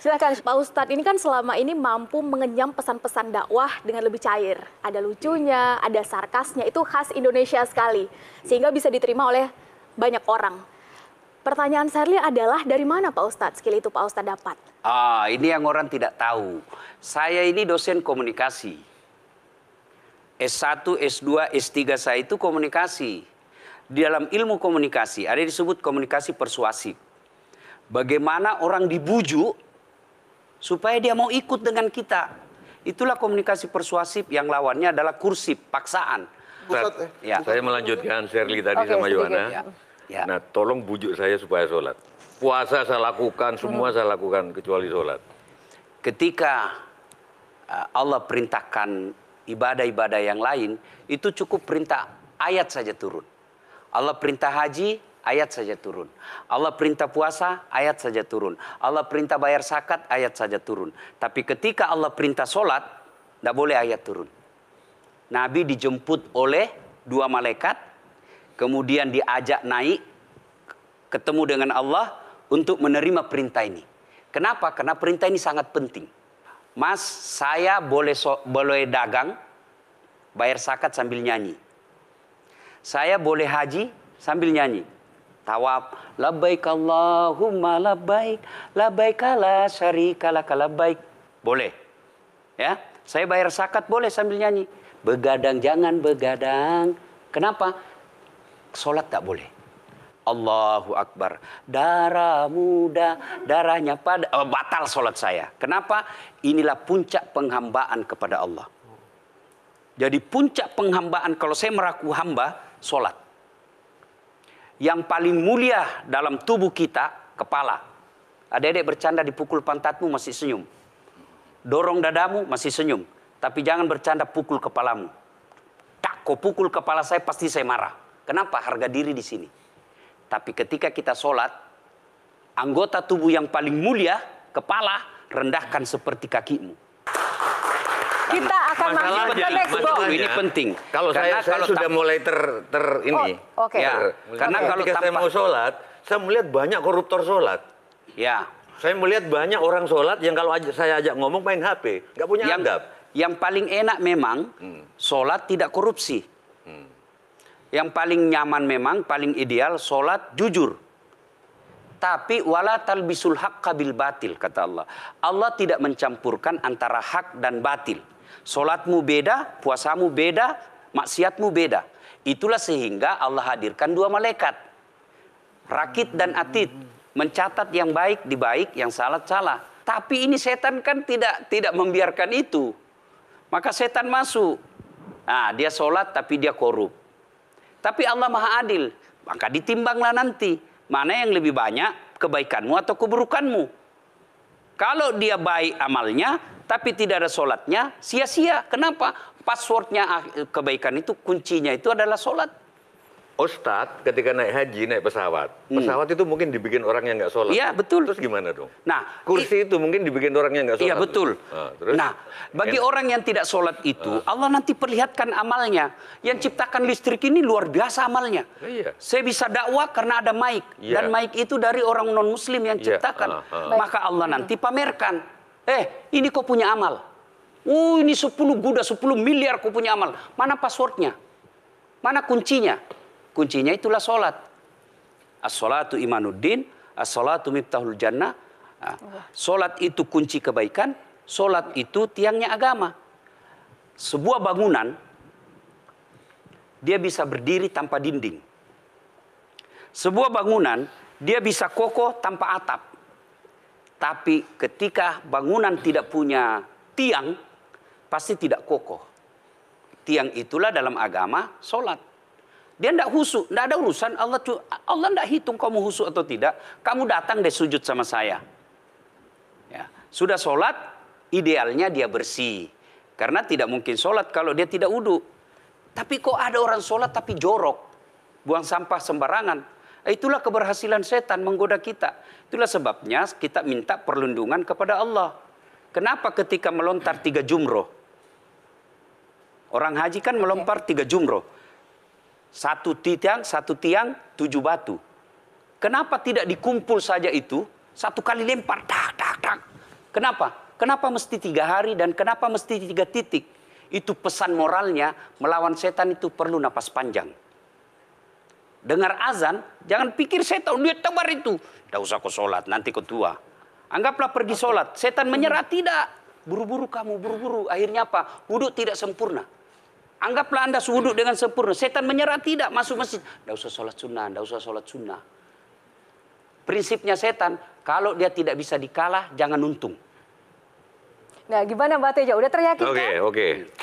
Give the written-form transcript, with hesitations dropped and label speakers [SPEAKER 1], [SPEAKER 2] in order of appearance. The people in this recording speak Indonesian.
[SPEAKER 1] Silakan Pak Ustadz, ini kan selama ini mampu mengenyam pesan-pesan dakwah dengan lebih cair. Ada lucunya, ada sarkasnya, itu khas Indonesia sekali. Sehingga bisa diterima oleh banyak orang. Pertanyaan Sherly adalah dari mana Pak Ustadz skill itu Pak Ustadz dapat?
[SPEAKER 2] Ini yang orang tidak tahu. Saya ini dosen komunikasi. S1, S2, S3 saya itu komunikasi. Di dalam ilmu komunikasi ada disebut komunikasi persuasif. Bagaimana orang dibujuk supaya dia mau ikut dengan kita. Itulah komunikasi persuasif yang lawannya adalah kursif, paksaan.
[SPEAKER 3] Ya. Saya melanjutkan Sherly tadi sama Yohana.
[SPEAKER 2] Ya.
[SPEAKER 3] Nah, tolong bujuk saya supaya sholat. Puasa saya lakukan, semua saya lakukan kecuali sholat.
[SPEAKER 2] Ketika Allah perintahkan ibadah-ibadah yang lain, itu cukup perintah ayat saja turun. Allah perintah haji, ayat saja turun. Allah perintah puasa, ayat saja turun. Allah perintah bayar zakat, ayat saja turun. Tapi ketika Allah perintah sholat, tidak boleh ayat turun. Nabi dijemput oleh 2 malaikat, kemudian diajak naik, ketemu dengan Allah untuk menerima perintah ini. Kenapa? Karena perintah ini sangat penting. Mas, saya boleh dagang, bayar zakat sambil nyanyi. Saya boleh haji sambil nyanyi. Tawaf, labbaik Allahumma labbaik, labbaik la syarika laka labbaik. Boleh. Ya, saya bayar zakat boleh sambil nyanyi. Begadang jangan begadang. Kenapa? Salat tak boleh. Allahu Akbar. Darah muda, darahnya pada batal salat saya. Kenapa? Inilah puncak penghambaan kepada Allah. Jadi puncak penghambaan kalau saya meraku hamba, salat. Yang paling mulia dalam tubuh kita, kepala. Adik-adik bercanda dipukul pantatmu masih senyum. Dorong dadamu masih senyum. Tapi jangan bercanda pukul kepalamu. Tak, kau pukul kepala saya pasti saya marah. Kenapa? Harga diri di sini. Tapi ketika kita sholat, anggota tubuh yang paling mulia, kepala, rendahkan seperti kakimu.
[SPEAKER 1] Kita akan masuk ke next block.
[SPEAKER 2] Ini penting.
[SPEAKER 3] Kalau saya sudah mulai ini.
[SPEAKER 2] Ya, karena kalau
[SPEAKER 3] ketika saya mau sholat, saya melihat banyak koruptor sholat.
[SPEAKER 2] Ya.
[SPEAKER 3] Saya melihat banyak orang sholat yang kalau saya ajak ngomong main HP, nggak punya adab.
[SPEAKER 2] Yang paling enak memang sholat tidak korupsi. Yang paling nyaman memang, paling ideal sholat jujur. Tapi wala talbisul haqqa bil batil, kata Allah. Allah tidak mencampurkan antara hak dan batil. Sholatmu beda, puasamu beda, maksiatmu beda. Itulah sehingga Allah hadirkan 2 malaikat. Rakit dan atid. Mencatat yang baik di baik, yang salah salah. Tapi ini setan kan tidak membiarkan itu. Maka setan masuk. Nah, dia sholat tapi dia korup. Tapi Allah Maha Adil. Maka ditimbanglah nanti. Mana yang lebih banyak, kebaikanmu atau keburukanmu. Kalau dia baik amalnya, tapi tidak ada sholatnya, sia-sia. Kenapa? Passwordnya kebaikan itu, kuncinya itu adalah sholat.
[SPEAKER 3] Ustadz ketika naik haji, naik pesawat. Pesawat itu mungkin dibikin orang yang nggak sholat.
[SPEAKER 2] Iya, betul.
[SPEAKER 3] Terus gimana dong?
[SPEAKER 2] Nah,
[SPEAKER 3] kursi itu mungkin dibikin orang yang nggak sholat.
[SPEAKER 2] Iya, betul.
[SPEAKER 3] Terus?
[SPEAKER 2] Nah, bagi orang yang tidak sholat itu, Allah nanti perlihatkan amalnya. Yang ciptakan listrik ini luar biasa amalnya.
[SPEAKER 3] Iya.
[SPEAKER 2] Saya bisa dakwah karena ada mic.
[SPEAKER 3] Iya.
[SPEAKER 2] Dan mic itu dari orang non-muslim yang ciptakan. Maka Allah nanti pamerkan. Ini kau punya amal. Ini 10 kuda, 10 miliar kau punya amal. Mana passwordnya? Mana kuncinya? Kuncinya itulah sholat. As-sholatu imanuddin, as-sholatu miftahul jannah. Sholat itu kunci kebaikan, sholat itu tiangnya agama. Sebuah bangunan, dia bisa berdiri tanpa dinding. Sebuah bangunan, dia bisa kokoh tanpa atap. Tapi ketika bangunan tidak punya tiang, pasti tidak kokoh. Tiang itulah dalam agama, sholat. Dia tidak husu, tidak ada urusan. Allah tidak hitung kamu husu atau tidak. Kamu datang deh sujud sama saya. Ya. Sudah sholat, idealnya dia bersih. Karena tidak mungkin sholat kalau dia tidak wudhu. Tapi kok ada orang sholat tapi jorok. Buang sampah sembarangan. Itulah keberhasilan setan menggoda kita. Itulah sebabnya kita minta perlindungan kepada Allah. Kenapa ketika melontar 3 jumroh? Orang haji kan melempar 3 jumroh. 1 tiang, 7 batu. Kenapa tidak dikumpul saja itu? 1 kali lempar, tak. Kenapa? Kenapa mesti 3 hari dan kenapa mesti 3 titik? Itu pesan moralnya, melawan setan itu perlu napas panjang. Dengar azan, jangan pikir setan, dia tebar itu. Tidak usah kau sholat, nanti kau tua. Anggaplah pergi sholat, setan menyerah, tidak. Buru-buru kamu, buru-buru. Akhirnya apa? Wudhu tidak sempurna. Anggaplah Anda wudhu dengan sempurna. Setan menyerah, tidak. Masuk masjid. Tidak usah sholat sunnah, tidak usah sholat sunnah. Prinsipnya setan, kalau dia tidak bisa dikalah, jangan untung.
[SPEAKER 1] Nah, gimana Mbak Teja? Udah teryakinkan?
[SPEAKER 3] Oke.